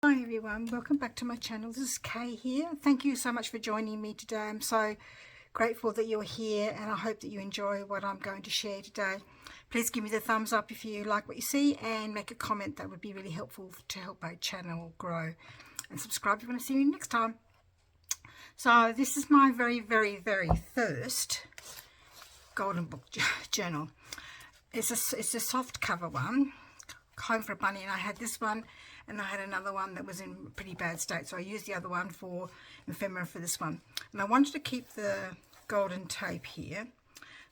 Hi everyone, welcome back to my channel. This is Kay here. Thank you so much for joining me today. I'm so grateful that you're here and I hope that you enjoy what I'm going to share today. Please give me the thumbs up if you like what you see and make a comment. That would be really helpful to help my channel grow. And subscribe if you want to see me next time. So this is my very first Golden Book journal. It's a soft cover one, Home for a Bunny, and I had this one and I had another one that was in pretty bad state, so I used the other one for ephemera for this one. And I wanted to keep the golden tape here,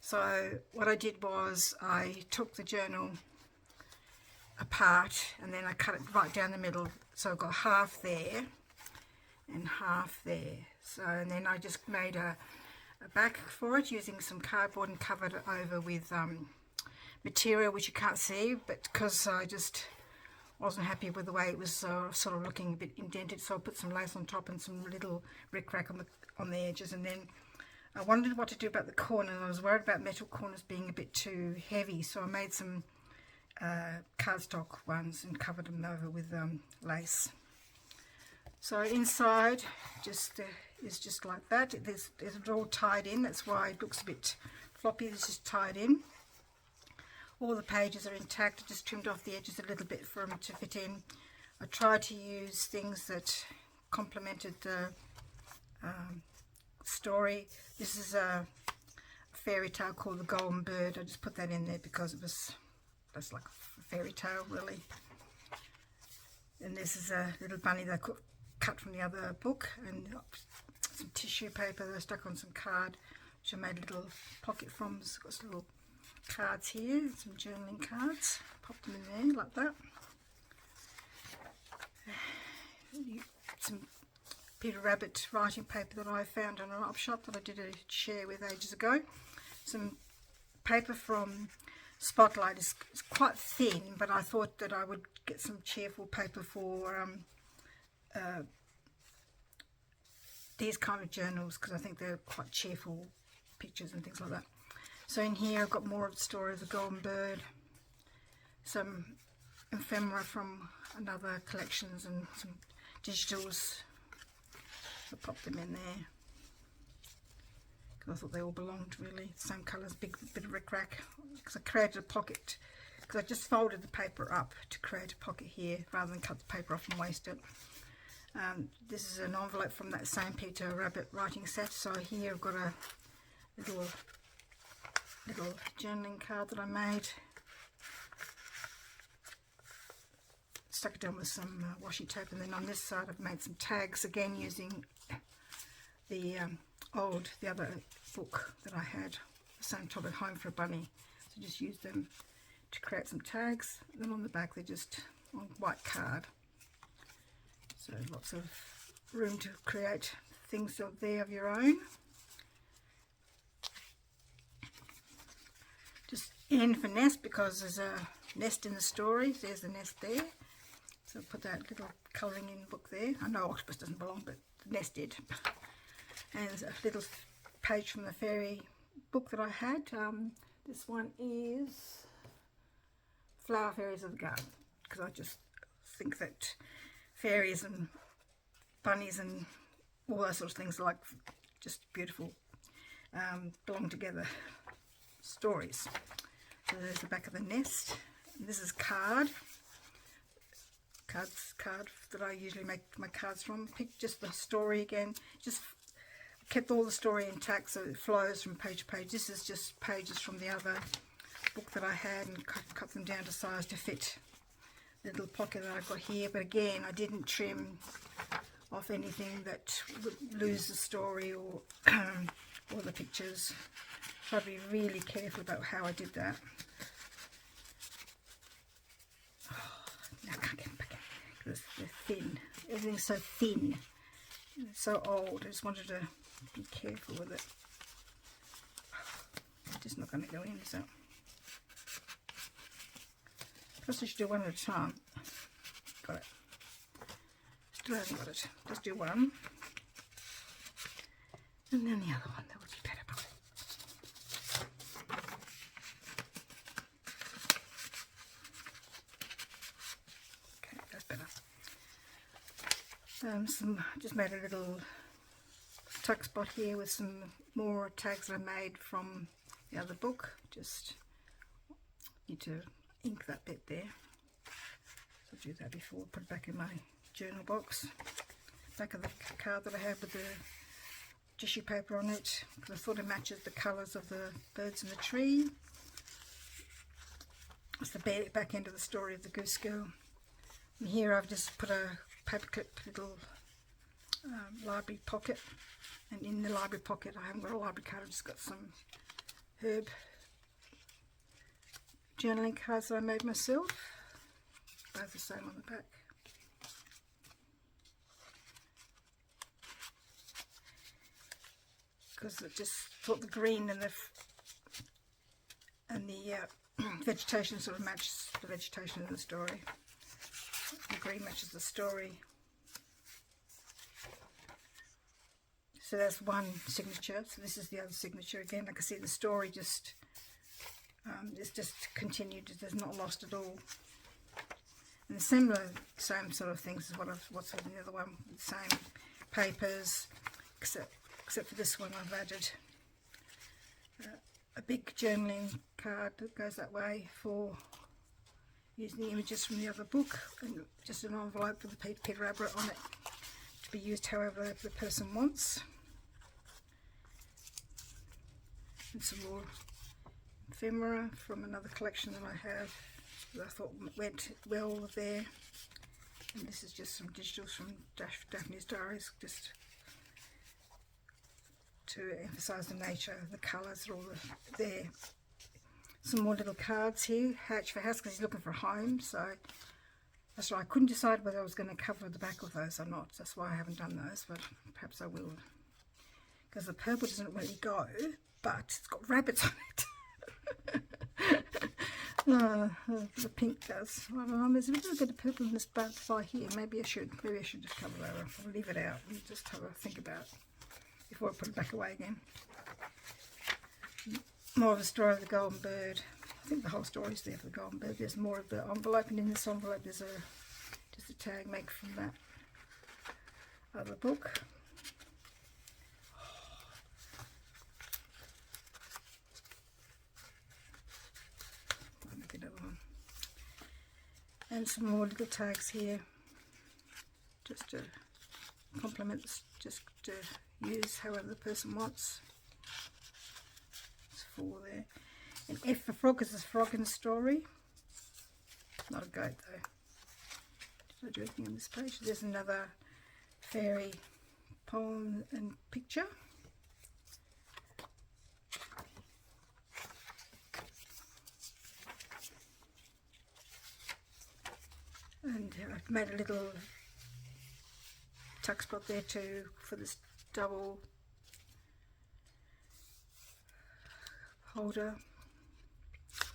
so what I did was I took the journal apart and then I cut it right down the middle, so I've got half there and half there. So and then I just made a back for it using some cardboard and covered it over with material which you can't see, but because I just wasn't happy with the way it was sort of looking a bit indented, so I put some lace on top and some little rickrack on the edges. And then I wondered what to do about the corners. I was worried about metal corners being a bit too heavy, so I made some cardstock ones and covered them over with lace. So inside is just like that. It's all tied in, that's why it looks a bit floppy. It's just tied in. All the pages are intact. I just trimmed off the edges a little bit for them to fit in. I tried to use things that complemented the story. This is a fairy tale called The Golden Bird. I just put that in there because that's like a fairy tale really. And this is a little bunny that I cut from the other book, and some tissue paper that I stuck on some card, which I made a little pocket from. It's got some little cards here, some journaling cards, pop them in there like that. Some Peter Rabbit writing paper that I found on an op shop that I did a share with ages ago. Some paper from Spotlight. It's quite thin, but I thought that I would get some cheerful paper for these kind of journals, because I think they're quite cheerful pictures and things like that. So in here I've got more of the story of the Golden Bird, some ephemera from another collections and some digitals. I popped them in there because I thought they all belonged really. Same colours, big bit of rickrack, because I created a pocket, because I just folded the paper up to create a pocket here rather than cut the paper off and waste it. This is an envelope from that same Peter Rabbit writing set. So here I've got a little journaling card that I made, stuck it down with some washi tape, and then on this side I've made some tags again using the other book that I had, the same topic, Home for a Bunny. So just use them to create some tags. And then on the back they're just on white card, so lots of room to create things there of your own. Just N for nest, because there's a nest in the story. There's the nest there. So I'll put that little colouring in book there. I know octopus doesn't belong, but the nest did. And there's a little page from the fairy book that I had. This one is Flower Fairies of the Garden, because I just think that fairies and bunnies and all those sorts of things are like just beautiful, belong together stories. So there's the back of the nest. And this is card that I usually make my cards from. Pick just the story again, just kept all the story intact so it flows from page to page. This is just pages from the other book that I had, and cut them down to size to fit the little pocket that I've got here. But again, I didn't trim off anything that would lose the story or or the pictures. So I'd be really careful about how I did that. Oh, now I can't get them back in because they're thin. Everything's so thin. It's so old. I just wanted to be careful with it. It's just not going to go in, is it? Plus I should do one at a time. Got it. Still haven't got it. Just do one. And then the other one. That would be better. Okay, that's better. Just made a little tuck spot here with some more tags that I made from the other book. Just need to ink that bit there. So I'll do that before I put it back in my journal box. Back of the card that I have with the tissue paper on it, because I thought it matches the colours of the birds in the tree. It's the back end of the story of the Goose Girl. And here I've just put a paperclip little library pocket, and in the library pocket I haven't got a library card, I've just got some herb journaling cards that I made myself, both the same on the back. Because I just thought the green and the vegetation sort of matches the vegetation in the story. The green matches the story. So that's one signature. So this is the other signature again. Like I said, the story just it's just continued. It's not lost at all. And similar, same sort of things as what's in the other one. Same papers, except for this one I've added a big journaling card that goes that way for using the images from the other book, and just an envelope with a Peter Rabbit on it to be used however the person wants. And some more ephemera from another collection that I have that I thought went well there. And this is just some digitals from Daphne's Diaries, just to emphasise the nature, the colours are all there. Some more little cards here, Hatch for House, because he's looking for a home. So that's right, I couldn't decide whether I was going to cover the back of those or not. That's why I haven't done those, but perhaps I will. Because the purple doesn't really go, but it's got rabbits on it. The pink does. I don't know, there's a little bit of purple in this butterfly here. Maybe I should just cover that up. I'll leave it out and just have a think about it before I put it back away again. More of the story of the golden bird. I think the whole story is there for the golden bird. There's more of the envelope, and in this envelope there's just a tag made from that other book. And some more little tags here, just to complement, just to use however the person wants. It's 4 there. And F for frog is a frog in the story. Not a goat though. Did I do anything on this page? There's another fairy poem and picture. And I've made a little tuck spot there too for this double holder.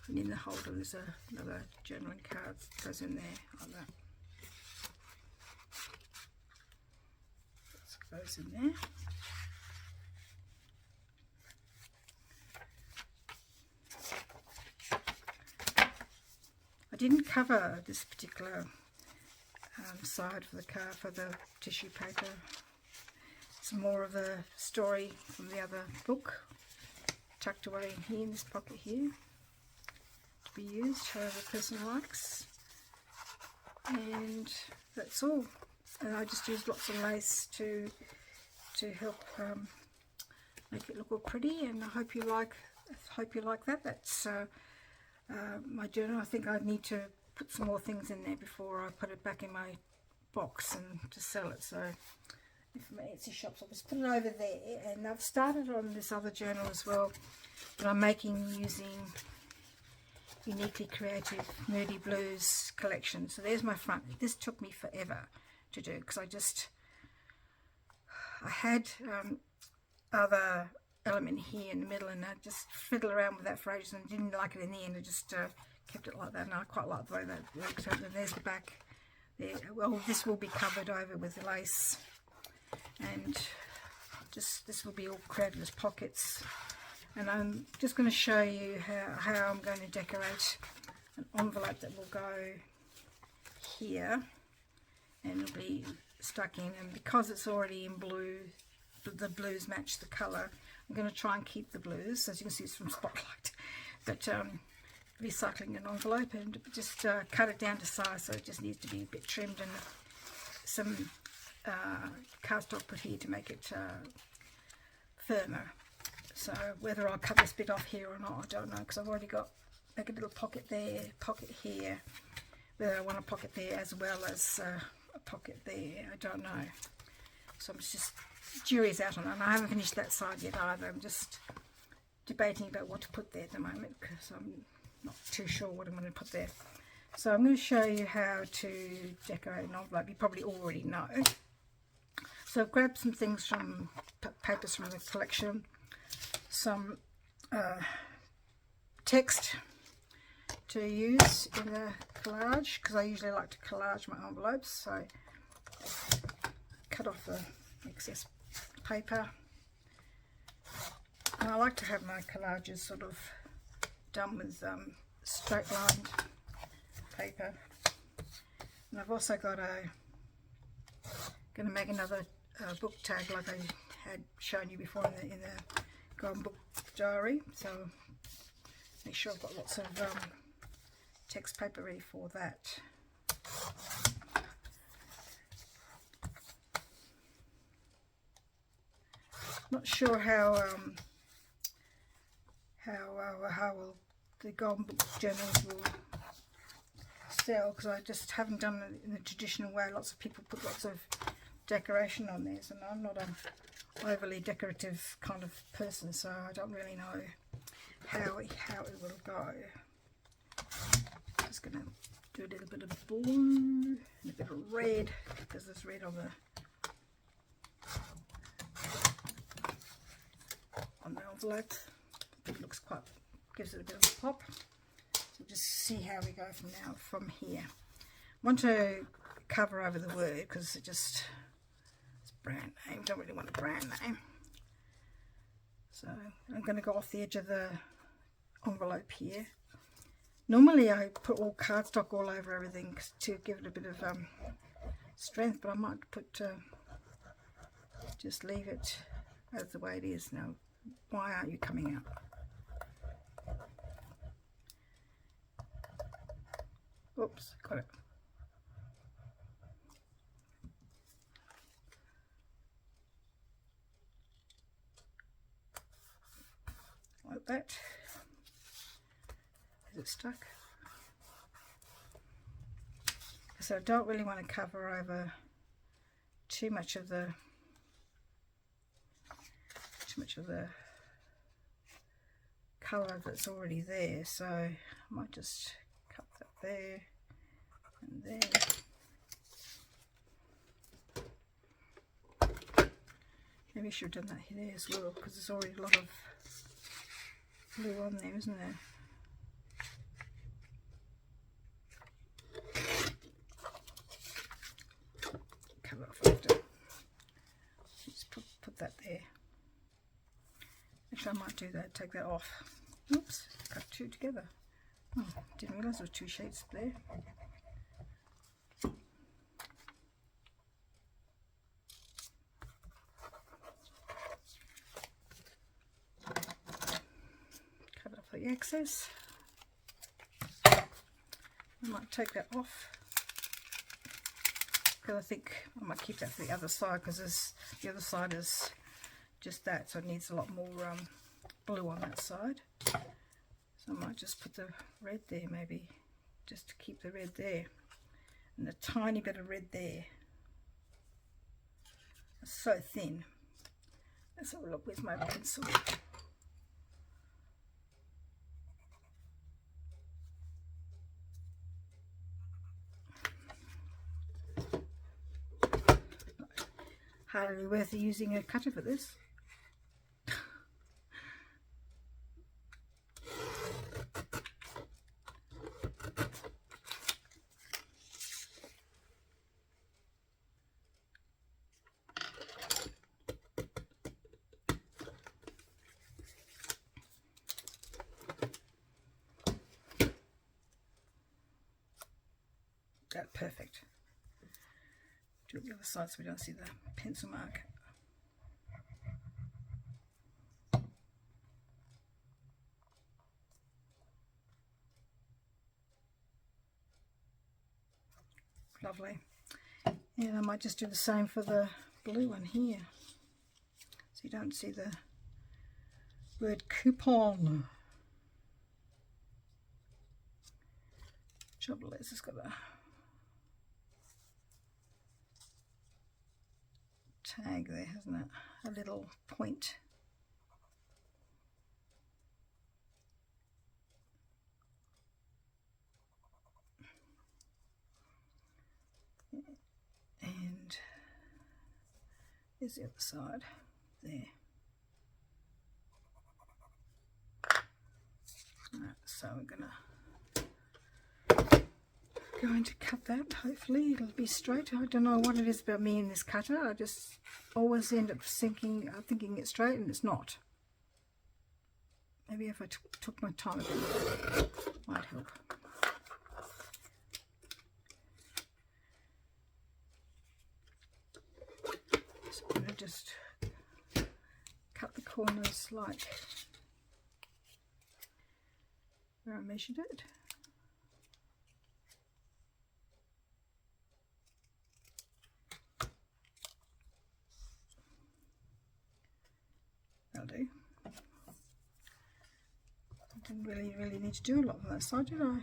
And in the holder there's another journaling card that goes in there like that. That goes in there. I didn't cover this particular side for the card, for the tissue paper. Some more of a story from the other book tucked away in here, in this pocket here, to be used however the person likes. And that's all. And I just used lots of lace to help make it look all pretty, and I hope you like that. That's my journal. I think I need to put some more things in there before I put it back in my box and to sell it. So for my Etsy shops, I'll just put it over there. And I've started on this other journal as well that I'm making using Uniquely Creative Moody Blues collection. So there's my front. This took me forever to do because I had other element here in the middle, and I just fiddled around with that for ages and didn't like it in the end. I just kept it like that, and I quite like the way that works out. And there's the back there. Well, this will be covered over with lace, and just this will be all created as pockets. And I'm just going to show you how I'm going to decorate an envelope that will go here, and it'll be stuck in, and because it's already in blue, the blues match the colour, I'm going to try and keep the blues. As you can see, it's from Spotlight, but recycling an envelope, and just cut it down to size, so it just needs to be a bit trimmed, and some cardstock put here to make it firmer. So whether I'll cut this bit off here or not, I don't know, because I've already got like a little pocket there, pocket here, whether I want a pocket there as well as a pocket there, I don't know. So I'm just, jury's out on it, and I haven't finished that side yet either. I'm just debating about what to put there at the moment, because I'm not too sure what I'm going to put there. So I'm going to show you how to decorate an envelope. You probably already know. So I've grabbed some things from papers from the collection, some text to use in the collage, because I usually like to collage my envelopes. So cut off the excess paper, and I like to have my collages sort of done with straight lined paper. And I've also got going to make another book tag like I had shown you before in the Golden Book Diary, so make sure I've got lots of text paper ready for that. Not sure how will the Golden Book journals will sell, because I just haven't done it in the traditional way. Lots of people put lots of decoration on theirs, and I'm not an overly decorative kind of person, so I don't really know how it will go. Just going to do a little bit of blue and a bit of red, because there's red on the envelope. It looks quite, gives it a bit of a pop. So just see how we go from here. I want to cover over the word, because it's brand name. Don't really want a brand name. So I'm going to go off the edge of the envelope here. Normally I put all cardstock all over everything to give it a bit of strength, but I might put just leave it as the way it is now. Why aren't you coming out? Oops, got it. Like that. Is it stuck? So I don't really want to cover over too much of the colour that's already there, so I might just cut that there and there. Maybe I should have done that here as well, because there's already a lot of blue on there, isn't there? Cover off after. Just put that there. Actually, I might do that, take that off. Oops, cut two together. Oh, didn't realise there were two sheets there. Cut off the excess. I might take that off, because I think I might keep that for the other side, because the other side is just that, so it needs a lot more blue on that side. So I might just put the red there, maybe, just to keep the red there, and a tiny bit of red there. It's so thin. Let's have a look with my pencil. Hardly worth using a cutter for this. That's perfect. Do it the other side so we don't see the pencil mark. Lovely. And I might just do the same for the blue one here, so you don't see the word coupon. Trouble is, it's got a tag there, hasn't it? A little point. And there's the other side there. Right, so we're going to cut that. Hopefully it'll be straight. I don't know what it is about me and this cutter. I just always end up thinking it's straight and it's not. Maybe if I took my time a bit, might help. So I'm going to just cut the corners like where I measured it. That'll do. I didn't really need to do a lot on that side, did I?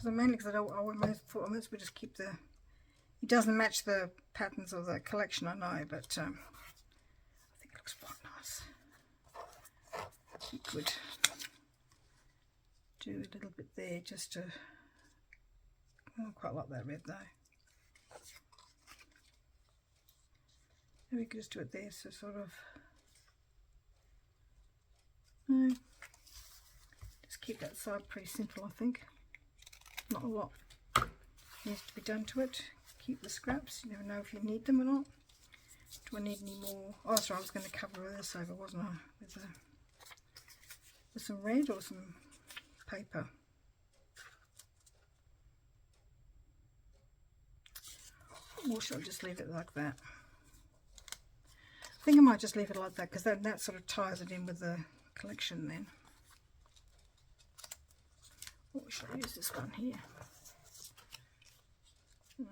Because I almost thought I might as well just keep the. It doesn't match the patterns of the collection, I know, but I think it looks quite nice. You could do a little bit there just to. I quite like that red though. Maybe we could just do it there, so sort of. No. Just keep that side pretty simple, I think. Not a lot needs to be done to it. Keep the scraps. You never know if you need them or not. Do I need any more? Oh, sorry, I was going to cover this over, wasn't I? With some red or some paper. Or should I just leave it like that? I think I might just leave it like that because that sort of ties it in with the collection then. Or should I use this one here? No.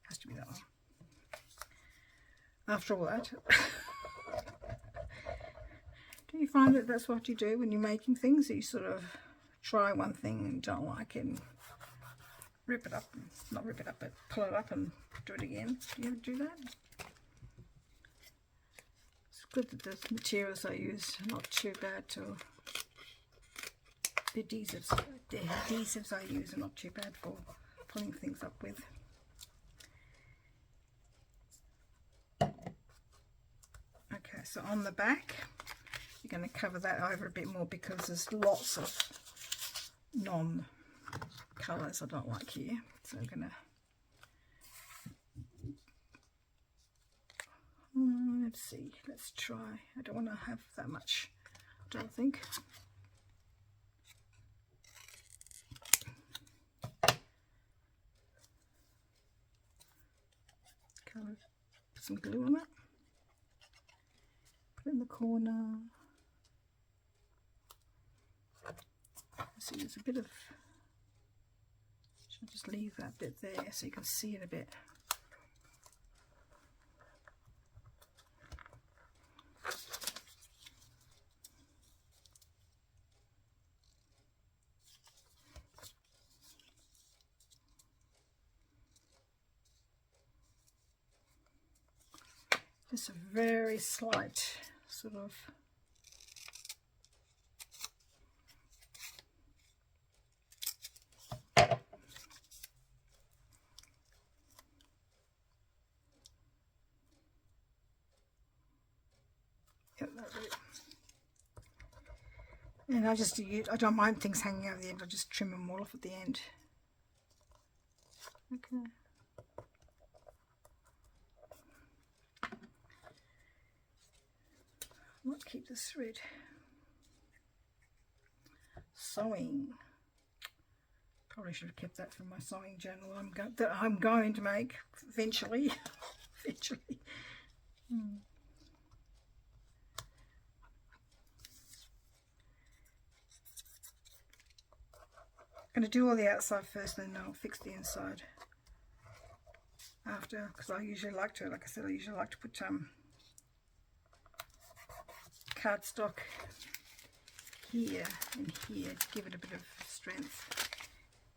Has to be that one. After all that. Do you find that that's what you do when you're making things? You sort of try one thing and don't like it and rip it up, not rip it up, but pull it up and do it again. Do you ever do that? It's good that the materials I use are not too bad to. The adhesives I use are not too bad for pulling things up with. Okay, so on the back, you're going to cover that over a bit more because there's lots of non-colours I don't like here. So I'm going to, let's see, let's try. I don't want to have that much, I don't think. Put some glue on it. Put it in the corner. See, there's a bit of. Should I just leave that bit there so you can see it a bit. Just a very slight sort of and I don't mind things hanging over the end. I just trim them all off at the end. Okay. I might keep this thread. Sewing. Probably should have kept that from my sewing journal that I'm going to make eventually. Eventually. I'm going to do all the outside first, and then I'll fix the inside after, because I usually like to, like I said, I usually like to put cardstock here and here to give it a bit of strength,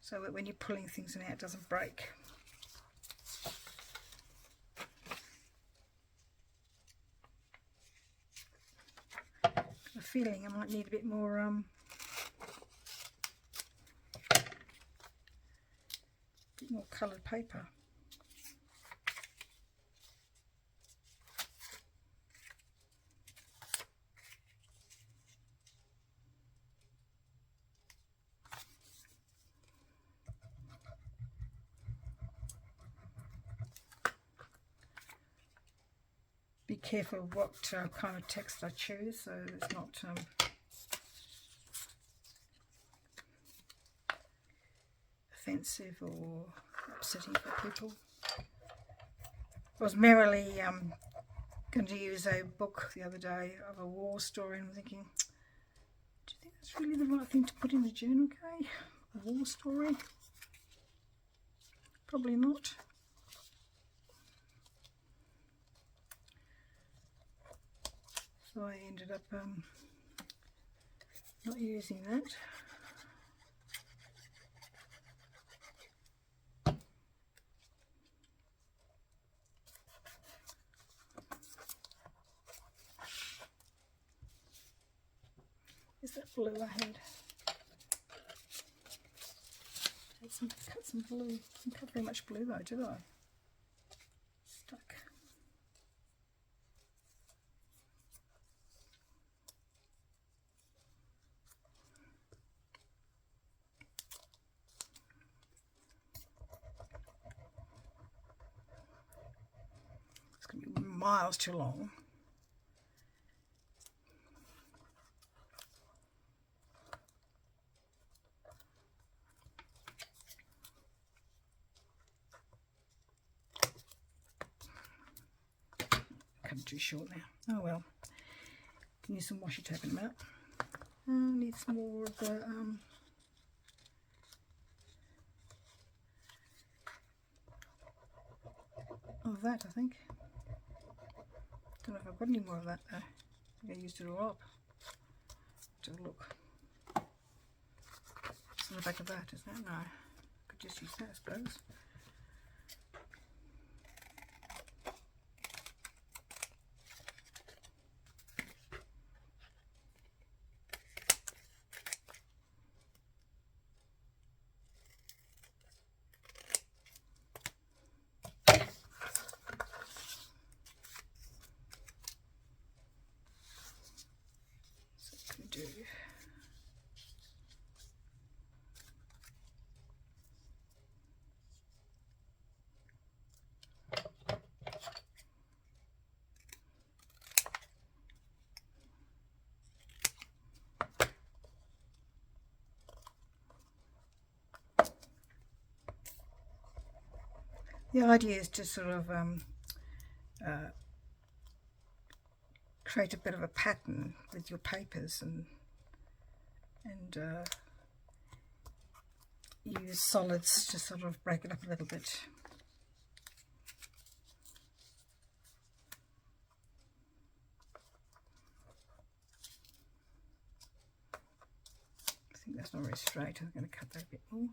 so that when you're pulling things in out, it doesn't break. I have a feeling I might need a bit more coloured paper. Be careful what kind of text I choose, so it's not offensive or upsetting for people. I was merrily going to use a book the other day of a war story, and I'm thinking, do you think that's really the right thing to put in the journal, Kay? A war story? Probably not. So I ended up not using that. Is that blue I had? Cut some blue. Didn't cut very much blue though, did I? Stuck. It's going to be miles too long. Too short now. Oh well. Can use some washi tape in a minute. Need some more of the of that, I think. Don't know if I've got any more of that though. I think I used it all up. Have a look. It's on the back of that, isn't it? No. Could just use that, I suppose. The idea is to sort of create a bit of a pattern with your papers and use solids to sort of break it up a little bit. I think that's not very straight. I'm going to cut that a bit more.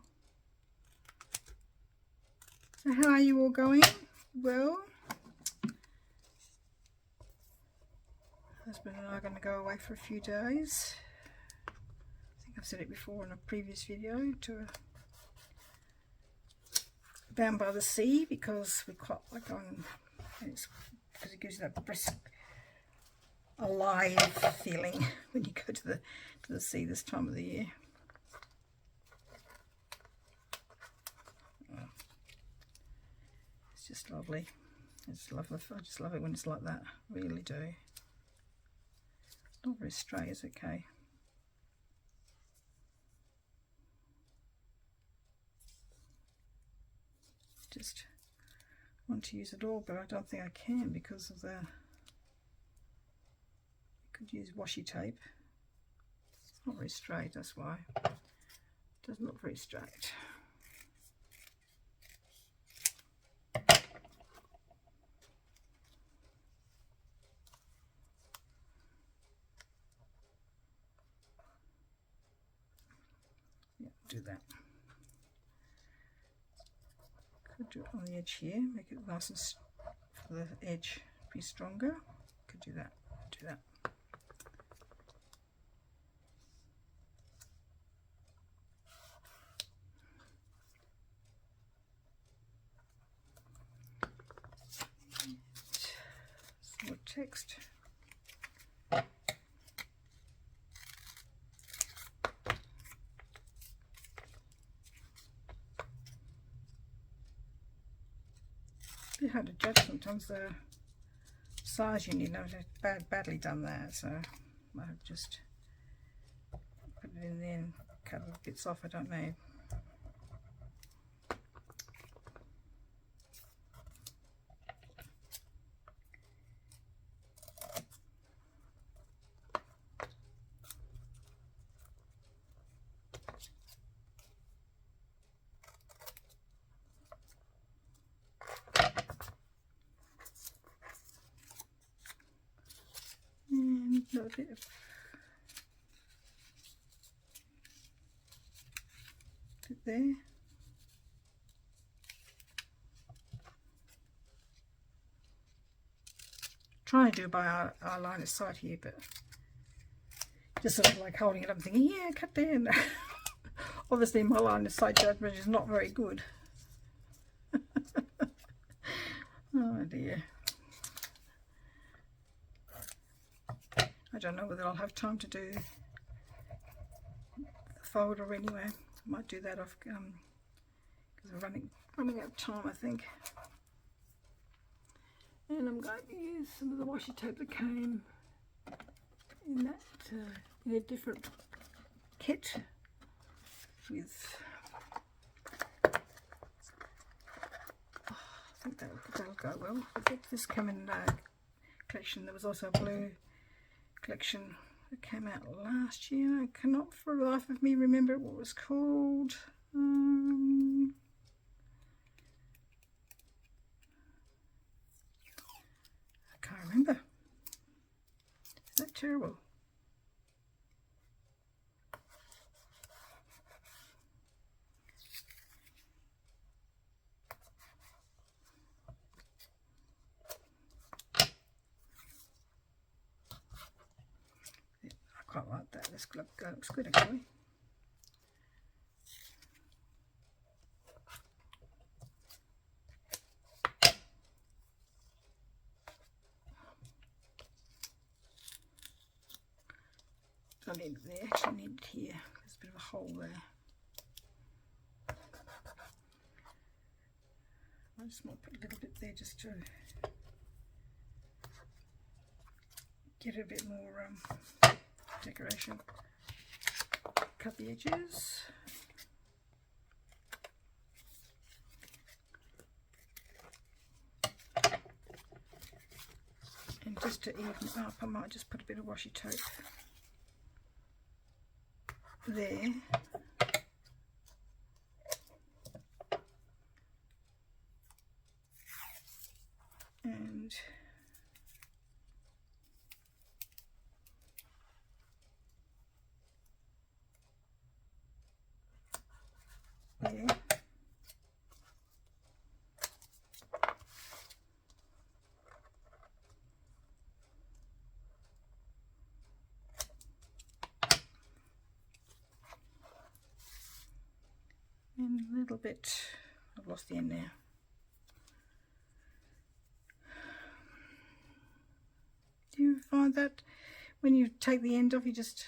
So how are you all going? Well, husband and I are going to go away for a few days. I think I've said it before in a previous video, to down by the sea, because we quite like going, because it gives you that brisk, alive feeling when you go to the sea this time of the year. It's just lovely. I just love it when it's like that. I really do. It's not very straight, is it, Kay? Just want to use it all, but I don't think I can because of the, I could use washi tape. It's not very straight, that's why. It doesn't look very straight. Yeah, do that. Could do it on the edge here, make it nice and for the edge be stronger. Could do that. Do that. Some more text. It's a bit hard to judge sometimes the size you need. I've badly done that, so I might have just put it in there and cut little bits off I don't need. And a little bit of there. Trying to do by our line of sight here, but just sort of like holding it up and thinking, yeah, cut there. And obviously my line of sight judgment is not very good. Oh dear. I don't know whether I'll have time to do the folder anyway. I might do that off because we're running out of time, I think. And I'm going to use some of the washi tape that came in that in a different kit with. Oh, I think that'll go well. I think this came in a collection. There was also a blue collection that came out last year. I cannot for the life of me remember what it was called. I can't remember. Is that terrible? Quite like that. This looks good actually. Don't need it there, actually need it here. There's a bit of a hole there. I just might put a little bit there just to get a bit more decoration. Cut the edges. And just to even up, I might just put a bit of washi tape there. And there. And a little bit, I've lost the end there. Do you find that when you take the end off, you just,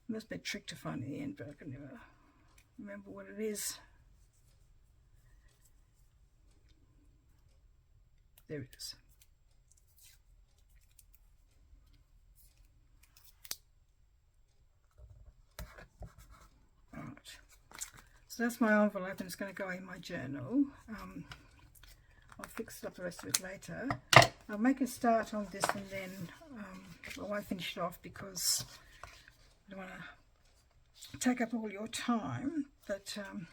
it must be a trick to find the end, but I can never remember what it is. There it is. Alright, So that's my envelope, and it's going to go in my journal. I'll fix up the rest of it later. I'll make a start on this, and then I won't finish it off because I don't want to take up all your time, but I'm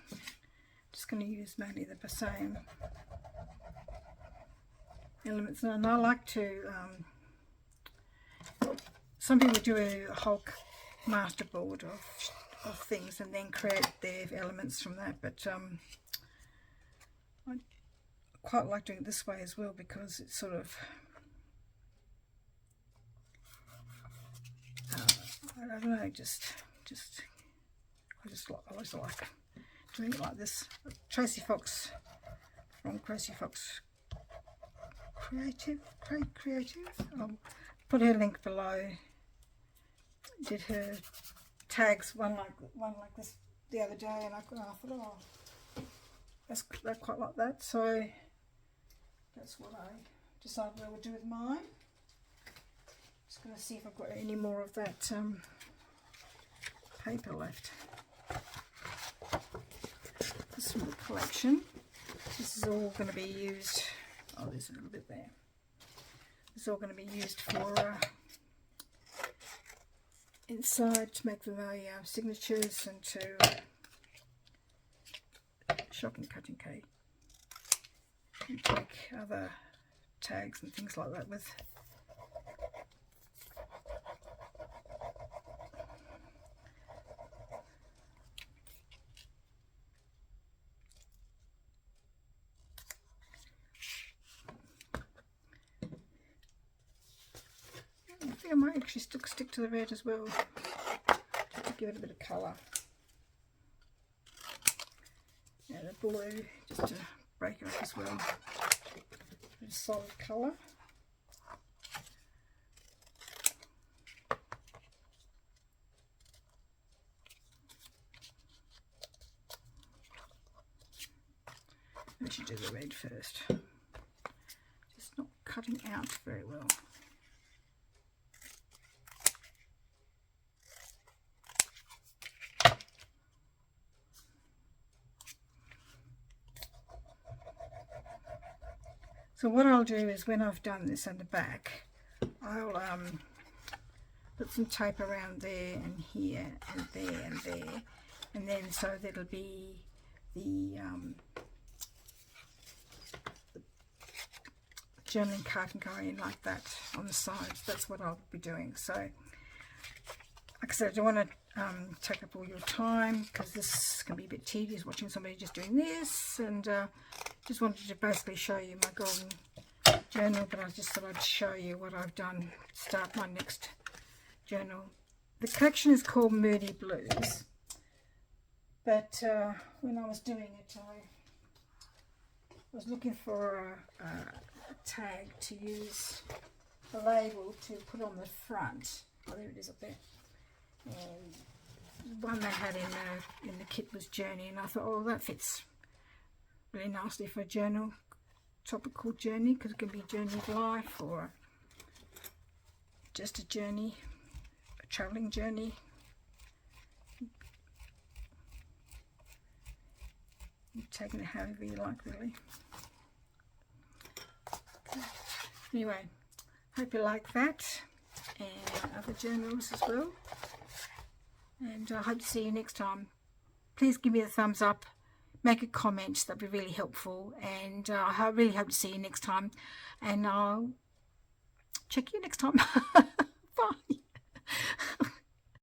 just going to use mainly the same elements. And I like to, some people do a whole masterboard of things and then create their elements from that, but I quite like doing it this way as well, because it's sort of I don't know, I just always like doing it like this. Tracy Fox from Tracy Fox Creative. I'll put her link below. Did her tags one like this the other day, and I thought, oh, I quite like that, so that's what I decided I would do with mine. Just going to see if I've got any more of that paper left. This is from the collection. This is all going to be used, oh, there's a little bit there. This is all going to be used for inside, to make my signatures, and to shocking cutting cake, and make other tags and things like that with. I think I might actually stick to the red as well, just to give it a bit of colour. Yeah, the blue, just to break it up as well. A bit of solid colour. We should do the red first. Just not cutting out very well. So what I'll do is, when I've done this on the back, I'll put some tape around there and here and there and there, and then so that'll be the journaling card can go in like that on the sides. That's what I'll be doing. So, like I said, I don't want to take up all your time, because this can be a bit tedious watching somebody just doing this, and just wanted to basically show you my golden journal, but I just thought I'd show you what I've done to start my next journal. The collection is called Moody Blues, but when I was doing it, I was looking for a tag to use, a label to put on the front. Oh, there it is up there. And one they had in the kit was Journey, and I thought, oh, that fits really nicely for a journal topic called Journey, because it can be a journey of life, or just a journey, a travelling journey. You're taking it however you like, really. Okay. Anyway, hope you like that, and other journals as well. And I hope to see you next time. Please give me a thumbs up, make a comment, that'd be really helpful, and I really hope to see you next time, and I'll check you next time.